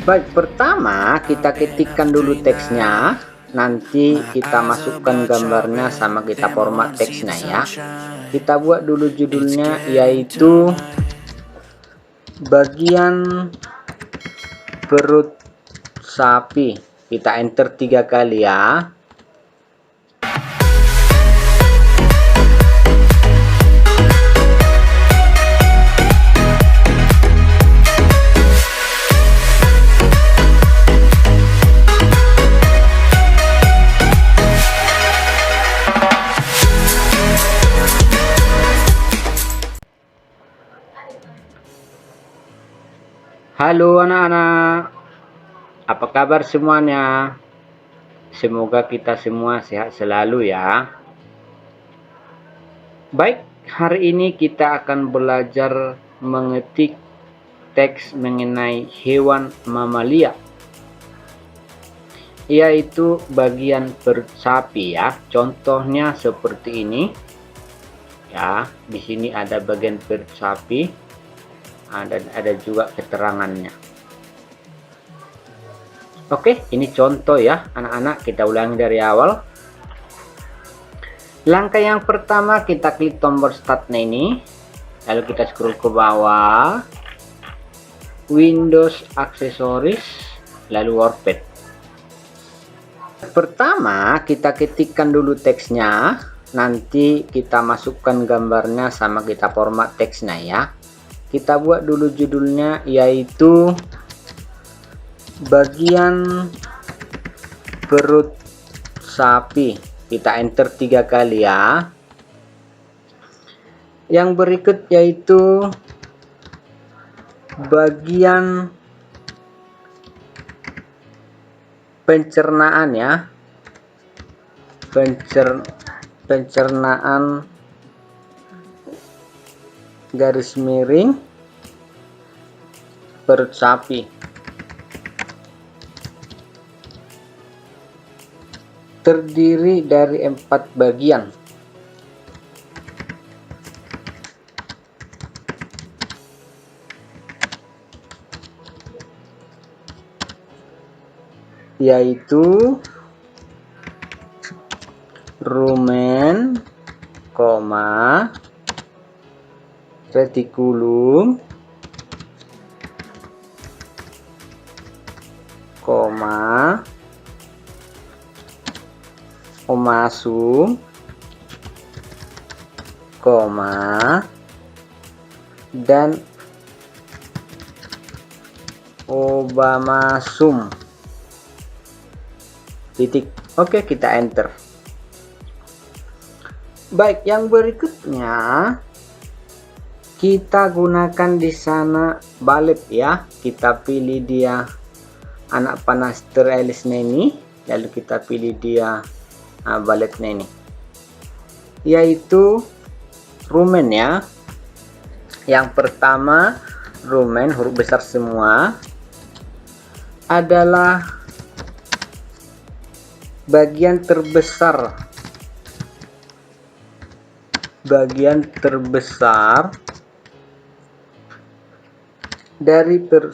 Baik, pertama kita ketikkan dulu teksnya, nanti kita masukkan gambarnya sama kita format teksnya ya. Kita buat dulu judulnya yaitu bagian perut sapi. Kita enter 3 kali ya. Halo anak-anak, apa kabar semuanya? Semoga kita semua sehat selalu ya. Baik, hari ini kita akan belajar mengetik teks mengenai hewan mamalia, yaitu bagian perut sapi ya. Contohnya seperti ini ya. Di sini ada bagian perut sapi. Dan ada juga keterangannya. Oke, ini contoh ya anak-anak, kita ulangi dari awal. Langkah yang pertama, kita klik tombol startnya ini, lalu kita scroll ke bawah, Windows aksesoris, lalu WordPad. Pertama kita ketikkan dulu teksnya, nanti kita masukkan gambarnya sama kita format teksnya ya. Kita buat dulu judulnya yaitu bagian perut sapi. Kita enter 3 kali ya. Yang berikut yaitu bagian pencernaan ya. Pencernaan garis miring perut sapi. Terdiri dari 4 bagian. Yaitu rumen, retikulum, omasum, dan obamasum. Titik. Oke, kita enter. Baik, yang berikutnya kita gunakan di sana balet ya. Kita pilih dia anak panah sterilisnya ini, lalu kita pilih dia baletnya ini, yaitu rumen ya. Yang pertama, rumen huruf besar semua adalah bagian terbesar dari perut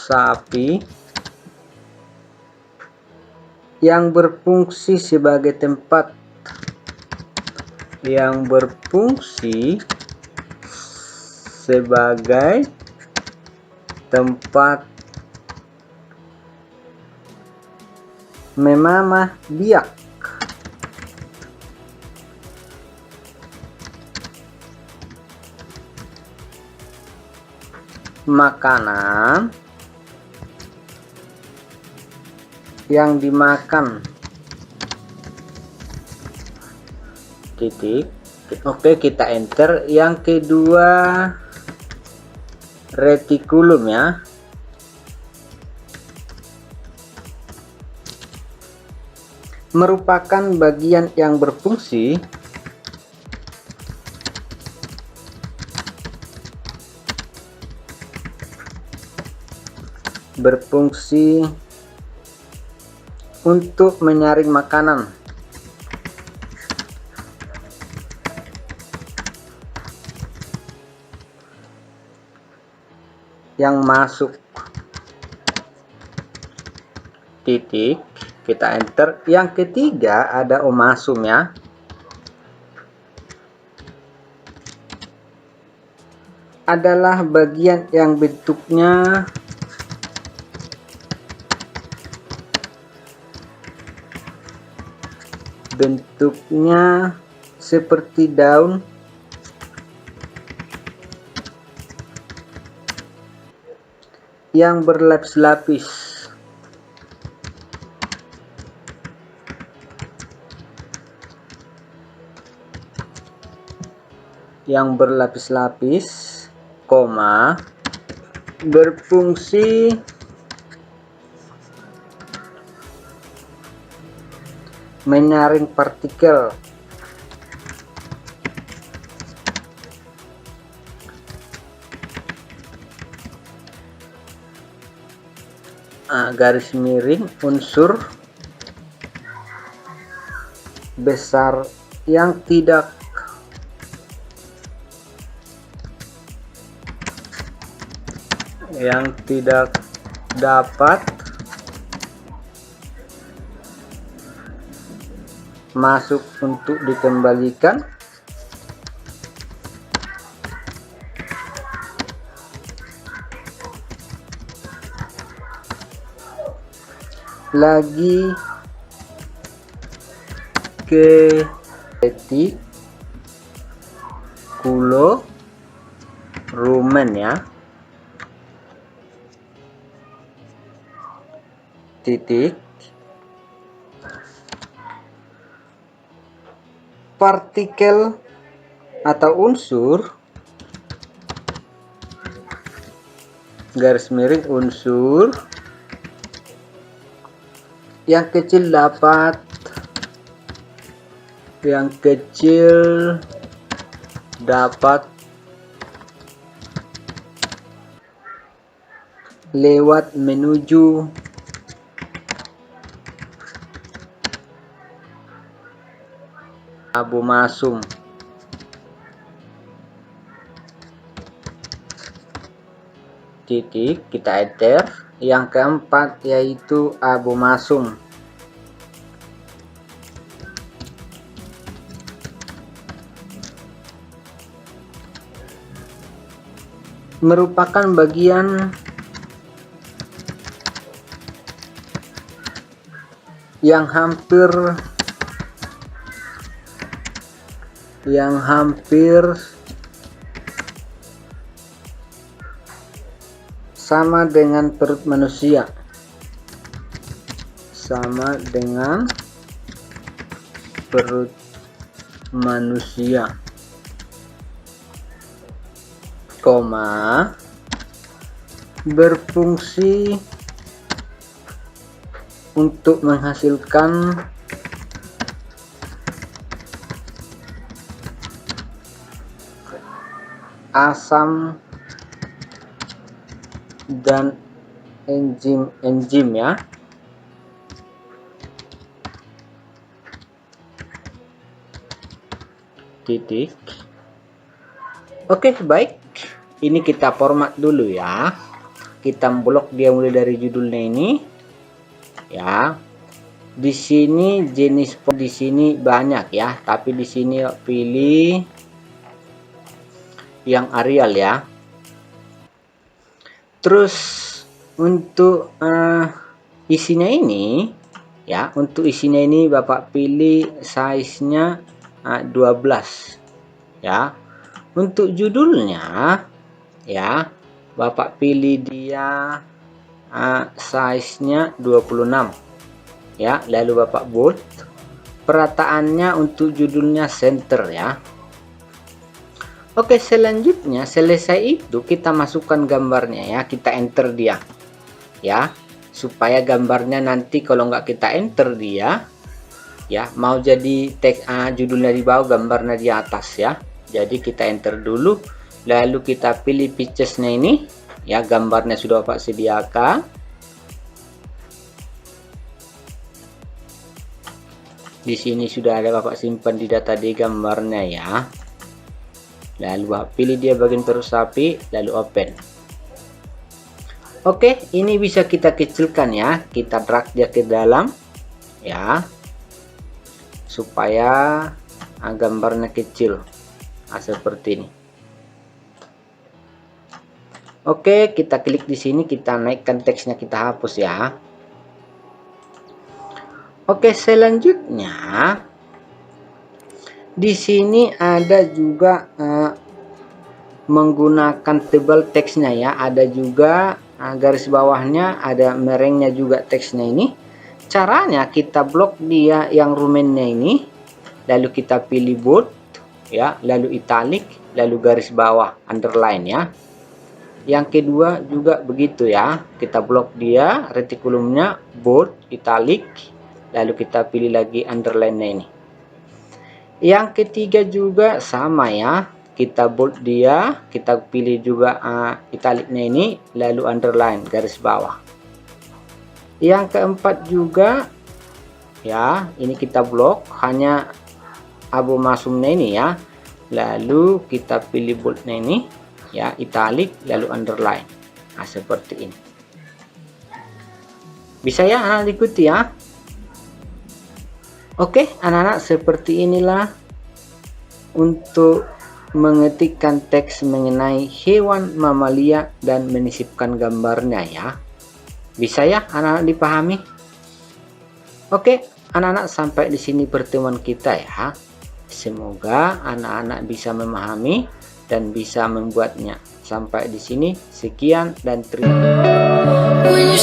sapi, yang berfungsi sebagai tempat memamah biak. Makanan yang dimakan. Titik. Oke, kita enter. Yang kedua, retikulum ya. Merupakan bagian yang berfungsi untuk menyaring makanan. yang masuk. Titik, kita enter. Yang ketiga ada omasum ya. Adalah bagian yang bentuknya seperti daun yang berlapis-lapis. Koma, berfungsi menyaring partikel garis miring unsur besar yang tidak dapat masuk untuk dikembalikan lagi ke retikulorumen ya. Titik, partikel atau unsur garis miring unsur yang kecil dapat lewat menuju abomasum. Titik, kita enter. Yang keempat yaitu abomasum. Merupakan bagian yang hampir sama dengan perut manusia. Koma, berfungsi untuk menghasilkan asam dan enzim ya. Titik. Oke, baik. Ini kita format dulu ya. Kita blok dia mulai dari judulnya ini. Ya. Di sini jenis di sini banyak ya, tapi di sini pilih yang Arial ya. Terus untuk isinya ini ya, Bapak pilih size-nya 12 ya. Untuk judulnya ya, Bapak pilih dia size-nya 26 ya, lalu Bapak bold. Perataannya untuk judulnya center ya. Oke, selanjutnya selesai itu kita masukkan gambarnya ya, kita enter dia ya, supaya gambarnya nanti kalau nggak kita enter dia ya, mau jadi teks judulnya di bawah, gambarnya di atas ya. Jadi kita enter dulu, lalu kita pilih pictures-nya ini ya, gambarnya sudah Bapak sediakan. Di sini sudah ada Bapak simpan di data di gambarnya ya. Lalu Bapak pilih dia bagian terus sapi, lalu open. Oke, ini bisa kita kecilkan ya, kita drag dia ke dalam ya, supaya gambarnya kecil. Nah, seperti ini. Oke, kita klik di sini, kita naikkan teksnya, kita hapus ya. Oke, selanjutnya di sini ada juga menggunakan tebal teksnya ya, ada juga garis bawahnya, ada merengnya juga teksnya ini. Caranya kita blok dia yang rumennya ini, lalu kita pilih bold ya, lalu italic, lalu garis bawah underline ya. Yang kedua juga begitu ya, kita blok dia retikulumnya bold, italic, lalu kita pilih lagi underline-nya ini. Yang ketiga juga sama ya, kita bold dia, kita pilih juga italicnya ini, lalu underline garis bawah. Yang keempat juga ya, ini kita blok hanya abu masumnya ini ya, lalu kita pilih boldnya ini ya, italic, lalu underline. Nah, seperti ini. Bisa ya anak-anak ikuti ya. Oke, anak-anak, seperti inilah untuk mengetikkan teks mengenai hewan mamalia dan menyisipkan gambarnya ya. Bisa ya anak-anak dipahami? Oke, anak-anak, sampai di sini pertemuan kita ya. Semoga anak-anak bisa memahami dan bisa membuatnya. Sampai di sini, sekian dan terima kasih.